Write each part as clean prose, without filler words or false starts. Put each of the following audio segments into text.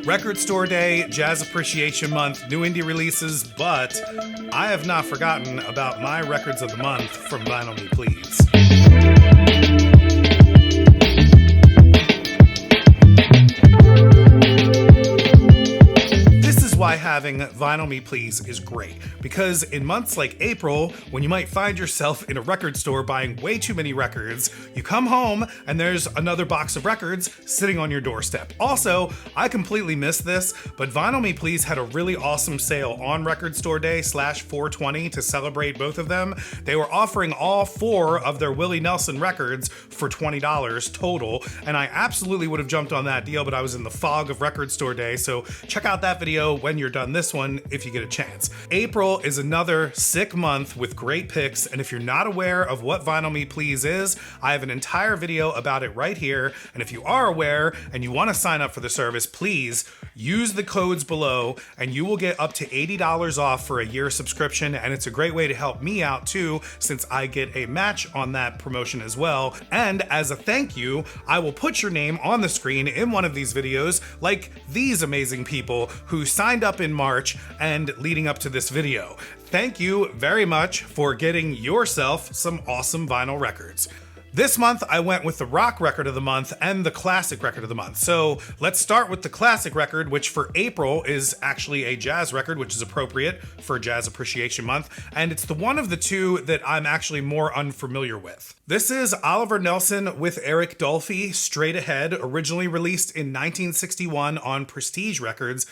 Record Store Day, Jazz Appreciation Month, new indie releases, but I have not forgotten about my records of the month from Vinyl Me Please. Why having Vinyl Me Please is great, because in months like April, when you might find yourself in a record store buying way too many records, you come home and there's another box of records sitting on your doorstep. Also, I completely missed this, but Vinyl Me Please had a really awesome sale on Record Store Day /420 to celebrate both of them. They were offering all 4 of their Willie Nelson records for $20 total, and I absolutely would have jumped on that deal, but I was in the fog of Record Store Day, so check out that video when you're done this one if you get a chance. April is another sick month with great picks, and if you're not aware of what Vinyl Me Please is, I have an entire video about it right here, and if you are aware and you want to sign up for the service, please use the codes below and you will get up to $80 off for a year subscription, and it's a great way to help me out too, since I get a match on that promotion as well. And as a thank you, I will put your name on the screen in one of these videos, like these amazing people who signed up in March and leading up to this video. Thank you very much for getting yourself some awesome vinyl records. This month, I went with the rock record of the month and the classic record of the month. So let's start with the classic record, which for April is actually a jazz record, which is appropriate for Jazz Appreciation Month. And it's the one of the two that I'm actually more unfamiliar with. This is Oliver Nelson with Eric Dolphy, Straight Ahead, originally released in 1961 on Prestige Records.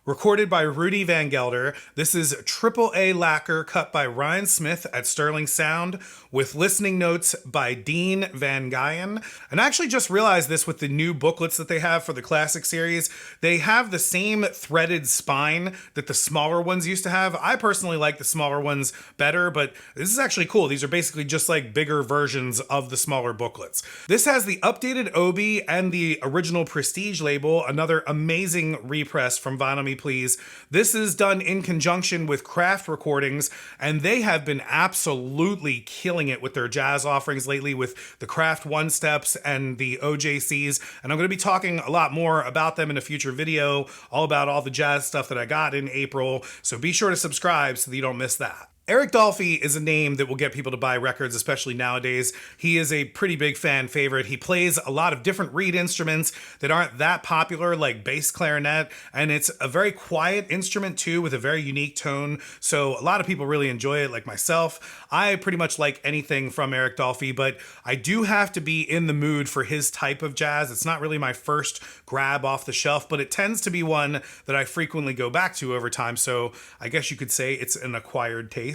Recorded by Rudy Van Gelder. This is AAA lacquer cut by Ryan Smith at Sterling Sound with listening notes by Dean Van Guyen. And I actually just realized this with the new booklets that they have for the classic series. They have the same threaded spine that the smaller ones used to have. I personally like the smaller ones better, but this is actually cool. These are basically just like bigger versions of the smaller booklets. This has the updated Obi and the original Prestige label, another amazing repress from Vinyl Me Please. This is done in conjunction with Craft Recordings, and they have been absolutely killing it with their jazz offerings lately with the Craft One Steps and the OJCs, and I'm going to be talking a lot more about them in a future video, all about all the jazz stuff that I got in April, so be sure to subscribe so that you don't miss that. Eric Dolphy is a name that will get people to buy records, especially nowadays. He is a pretty big fan favorite. He plays a lot of different reed instruments that aren't that popular, like bass clarinet, and it's a very quiet instrument too, with a very unique tone, so a lot of people really enjoy it, like myself. I pretty much like anything from Eric Dolphy, but I do have to be in the mood for his type of jazz. It's not really my first grab off the shelf, but it tends to be one that I frequently go back to over time, so I guess you could say it's an acquired taste.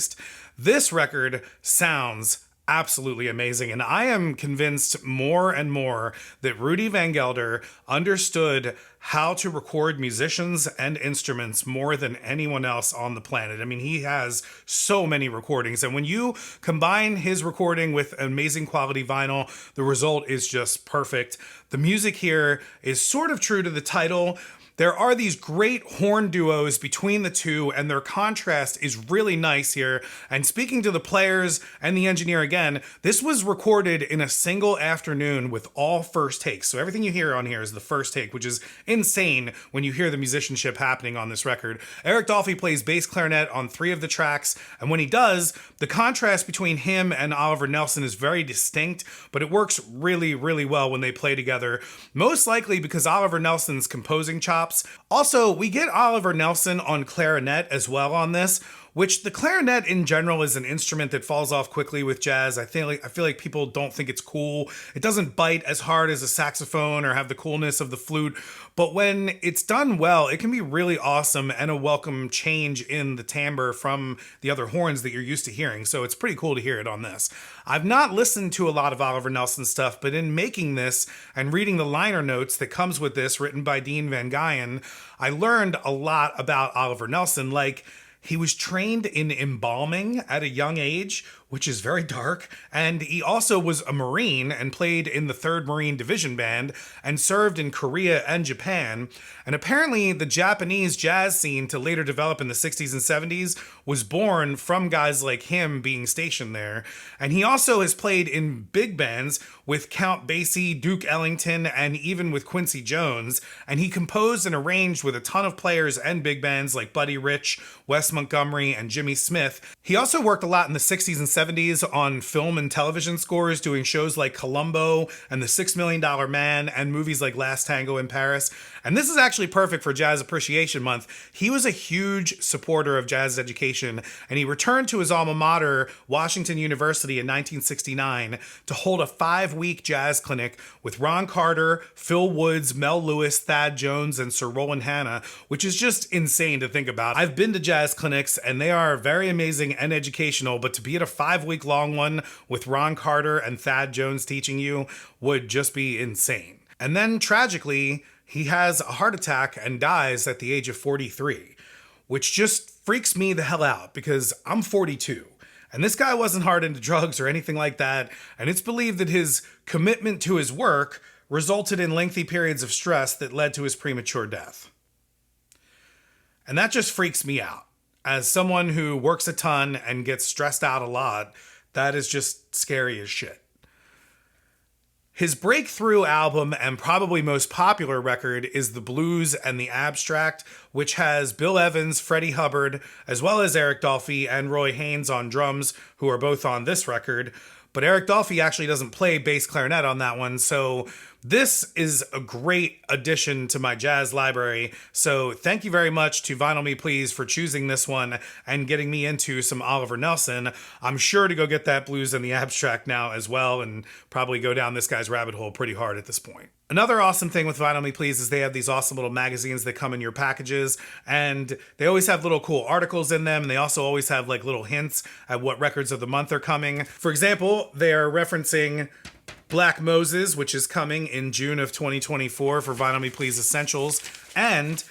This record sounds absolutely amazing, and I am convinced more and more that Rudy Van Gelder understood how to record musicians and instruments more than anyone else on the planet. I mean, he has so many recordings, and when you combine his recording with amazing quality vinyl, the result is just perfect. The music here is sort of true to the title. There are these great horn duos between the two, and their contrast is really nice here. And speaking to the players and the engineer again, this was recorded in a single afternoon with all first takes. So everything you hear on here is the first take, which is insane when you hear the musicianship happening on this record. Eric Dolphy plays bass clarinet on 3 of the tracks, and when he does, the contrast between him and Oliver Nelson is very distinct, but it works really, really well when they play together. Most likely because Oliver Nelson's composing chops. Also, we get Oliver Nelson on clarinet as well on this, which the clarinet in general is an instrument that falls off quickly with jazz. I feel like people don't think it's cool. It doesn't bite as hard as a saxophone or have the coolness of the flute, but when it's done well, it can be really awesome and a welcome change in the timbre from the other horns that you're used to hearing, so it's pretty cool to hear it on this. I've not listened to a lot of Oliver Nelson stuff, but in making this and reading the liner notes that comes with this, written by Dean Van Guyen, I learned a lot about Oliver Nelson, like he was trained in embalming at a young age, which is very dark. And he also was a Marine and played in the 3rd Marine Division Band and served in Korea and Japan. And apparently the Japanese jazz scene to later develop in the 60s and 70s was born from guys like him being stationed there. And he also has played in big bands with Count Basie, Duke Ellington, and even with Quincy Jones. And he composed and arranged with a ton of players and big bands like Buddy Rich, Wes Montgomery, and Jimmy Smith. He also worked a lot in the 60s and 70s on film and television scores, doing shows like Columbo and The $6 Million Man and movies like Last Tango in Paris. And this is actually perfect for Jazz Appreciation Month. He was a huge supporter of jazz education, and he returned to his alma mater, Washington University, in 1969 to hold a 5-week jazz clinic with Ron Carter, Phil Woods, Mel Lewis, Thad Jones, and Sir Roland Hanna, which is just insane to think about. I've been to jazz clinics, and they are very amazing and educational, but to be at a 5-week long one with Ron Carter and Thad Jones teaching you would just be insane. And then, tragically, he has a heart attack and dies at the age of 43, which just freaks me the hell out because I'm 42. And this guy wasn't hard into drugs or anything like that. And it's believed that his commitment to his work resulted in lengthy periods of stress that led to his premature death. And that just freaks me out. As someone who works a ton and gets stressed out a lot, that is just scary as shit. His breakthrough album and probably most popular record is The Blues and the Abstract, which has Bill Evans, Freddie Hubbard, as well as Eric Dolphy and Roy Haynes on drums, who are both on this record. But Eric Dolphy actually doesn't play bass clarinet on that one, so this is a great addition to my jazz library. So thank you very much to Vinyl Me Please for choosing this one and getting me into some Oliver Nelson. I'm sure to go get that Blues and the Abstract now as well and probably go down this guy's rabbit hole pretty hard at this point. Another awesome thing with Vinyl Me Please is they have these awesome little magazines that come in your packages, and they always have little cool articles in them, and they also always have like little hints at what records of the month are coming. For example, they are referencing Black Moses, which is coming in June of 2024 for Vinyl Me Please Essentials, and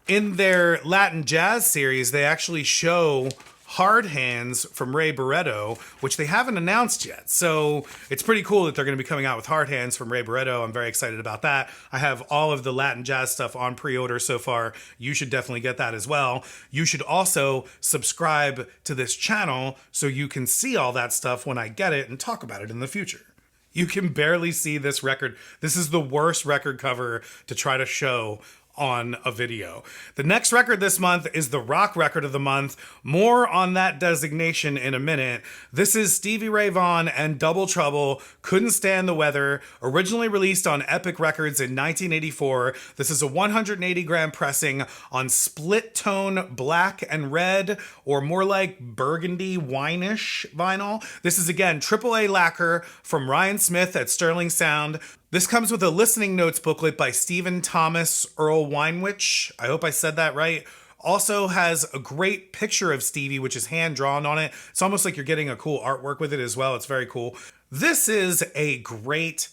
in their Latin Jazz series, they actually show Hard Hands from Ray Barretto, which they haven't announced yet. So it's pretty cool that they're going to be coming out with Hard Hands from Ray Barretto. I'm very excited about that. I have all of the Latin jazz stuff on pre-order so far. You should definitely get that as well. You should also subscribe to this channel so you can see all that stuff when I get it and talk about it in the future. You can barely see this record. This is the worst record cover to try to show on a video. The next record this month is the rock record of the month. More on that designation in a minute. This is Stevie Ray Vaughan and Double Trouble, Couldn't Stand the Weather, originally released on Epic Records in 1984. This is a 180 gram pressing on split tone black and red, or more like burgundy wine-ish vinyl. This is again AAA lacquer from Ryan Smith at Sterling Sound. This comes with a listening notes booklet by Stephen Thomas Earl Weinwich. I hope I said that right. Also has a great picture of Stevie, which is hand drawn on it. It's almost like you're getting a cool artwork with it as well. It's very cool. This is a great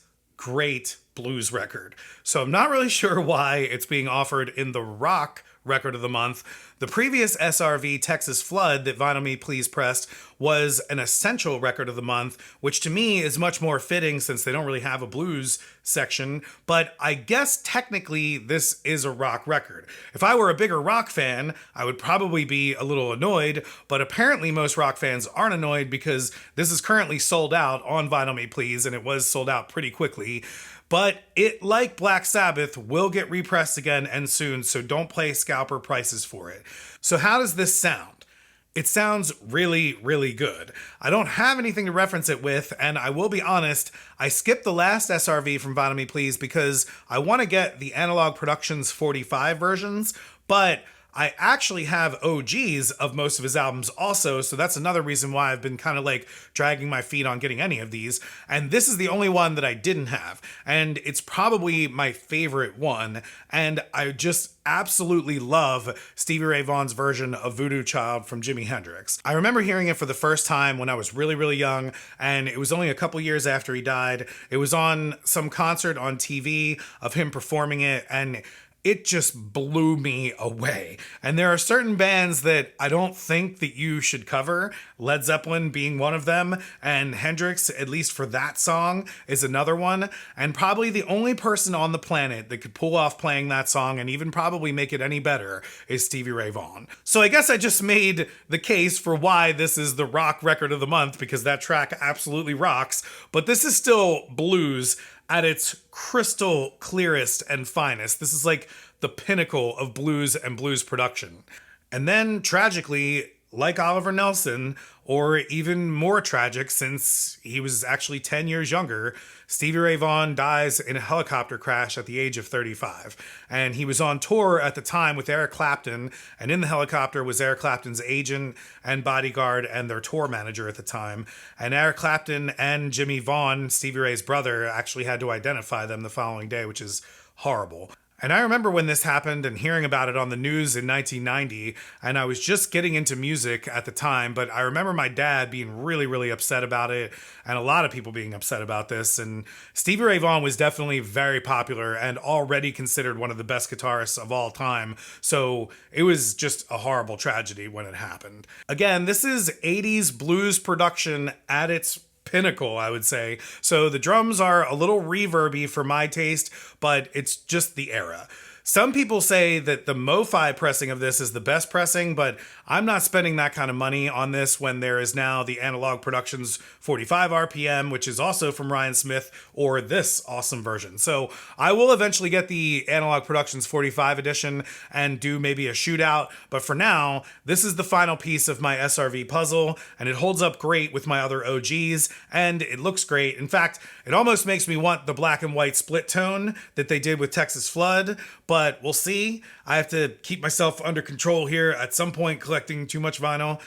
blues record. So I'm not really sure why it's being offered in the rock record of the month. The previous SRV Texas Flood that Vinyl Me Please pressed was an essential record of the month, which to me is much more fitting since they don't really have a blues section. But I guess technically this is a rock record. If I were a bigger rock fan, I would probably be a little annoyed, but apparently most rock fans aren't annoyed because this is currently sold out on Vinyl Me Please, and it was sold out pretty quickly. But it, like Black Sabbath, will get repressed again and soon, so don't pay scalper prices for it. So how does this sound? It sounds really good. I don't have anything to reference it with, and I will be honest, I skipped the last SRV from Vinyl Me Please because I want to get the Analog Productions 45 versions, but I actually have OGs of most of his albums also, so that's another reason why I've been kind of like dragging my feet on getting any of these. And this is the only one that I didn't have, and it's probably my favorite one. And I just absolutely love Stevie Ray Vaughan's version of Voodoo Child from Jimi Hendrix. I remember hearing it for the first time when I was really young, and it was only a couple years after he died. It was on some concert on TV of him performing it, and it just blew me away. And there are certain bands that I don't think that you should cover, Led Zeppelin being one of them, and Hendrix, at least for that song, is another one. And probably the only person on the planet that could pull off playing that song and even probably make it any better is Stevie Ray Vaughan. So I guess I just made the case for why this is the rock record of the month, because that track absolutely rocks, but this is still blues at its crystal clearest and finest. This is like the pinnacle of blues and blues production. And then, tragically, like Oliver Nelson, or even more tragic since he was actually 10 years younger, Stevie Ray Vaughan dies in a helicopter crash at the age of 35. And he was on tour at the time with Eric Clapton, and in the helicopter was Eric Clapton's agent and bodyguard and their tour manager at the time. And Eric Clapton and Jimmy Vaughan, Stevie Ray's brother, actually had to identify them the following day, which is horrible. And I remember when this happened and hearing about it on the news in 1990, and I was just getting into music at the time, but I remember my dad being really, really upset about it, and a lot of people being upset about this. And Stevie Ray Vaughan was definitely very popular and already considered one of the best guitarists of all time, so it was just a horrible tragedy when it happened. Again, this is 80s blues production at its pinnacle, I would say. So the drums are a little reverby for my taste, but it's just the era. Some people say that the Mo-Fi pressing of this is the best pressing, but I'm not spending that kind of money on this when there is now the Analog Productions 45 RPM, which is also from Ryan Smith, or this awesome version. So I will eventually get the Analog Productions 45 edition and do maybe a shootout, but for now, this is the final piece of my SRV puzzle, and it holds up great with my other OGs, and it looks great. In fact, it almost makes me want the black and white split tone that they did with Texas Flood, but we'll see. I have to keep myself under control here at some point, collecting too much vinyl.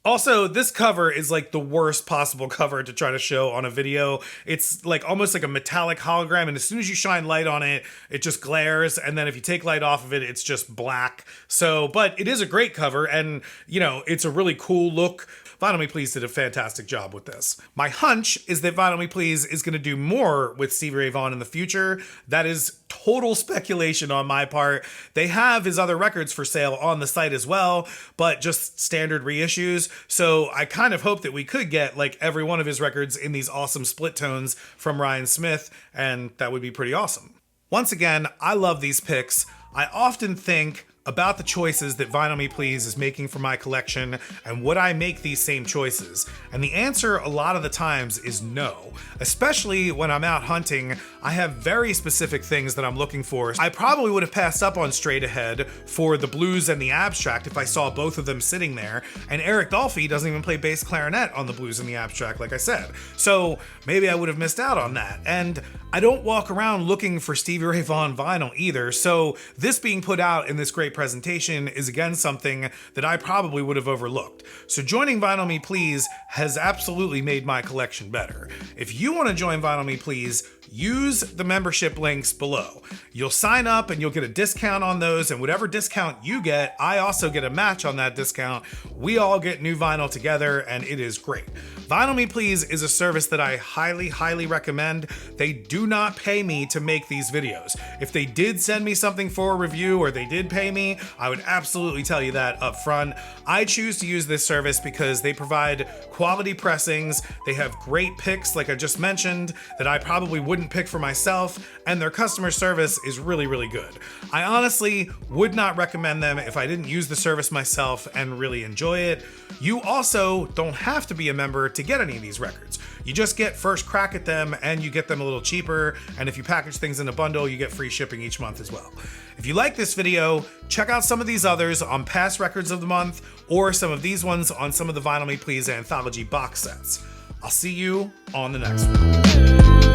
Also, this cover is like the worst possible cover to try to show on a video. It's like almost like a metallic hologram, and as soon as you shine light on it, it just glares, and then if you take light off of it, it's just black. So, but it is a great cover, and you know, it's a really cool look. Vinyl Me Please did a fantastic job with this. My hunch is that Vinyl Me Please is going to do more with Stevie Ray Vaughan in the future. That is total speculation on my part. They have his other records for sale on the site as well, but just standard reissues. So I kind of hope that we could get like every one of his records in these awesome split tones from Ryan Smith, and that would be pretty awesome. Once again, I love these picks. I often think about the choices that Vinyl Me Please is making for my collection, and would I make these same choices? And the answer a lot of the times is no. Especially when I'm out hunting, I have very specific things that I'm looking for. I probably would have passed up on Straight Ahead for the blues and the abstract if I saw both of them sitting there, and Eric Dolphy doesn't even play bass clarinet on the blues and the abstract, like I said. So maybe I would have missed out on that. And I don't walk around looking for Stevie Ray Vaughan vinyl either, so this being put out in this great presentation is again something that I probably would have overlooked. So joining Vinyl Me Please has absolutely made my collection better. If you want to join Vinyl Me Please, use the membership links below. You'll sign up and you'll get a discount on those, and whatever discount you get, I also get a match on that discount. We all get new vinyl together, and it is great. Vinyl Me Please is a service that I highly, highly recommend. They do not pay me to make these videos. If they did send me something for a review or they did pay me, I would absolutely tell you that up front. I choose to use this service because they provide quality pressings, they have great picks like I just mentioned that I probably wouldn't pick for myself, and their customer service is really, really good. I honestly would not recommend them if I didn't use the service myself and really enjoy it. You also don't have to be a member to get any of these records. You just get first crack at them, and you get them a little cheaper, and if you package things in a bundle, you get free shipping each month as well. If you like this video, check out some of these others on past records of the month, or some of these ones on some of the Vinyl Me Please anthology box sets. I'll see you on the next one.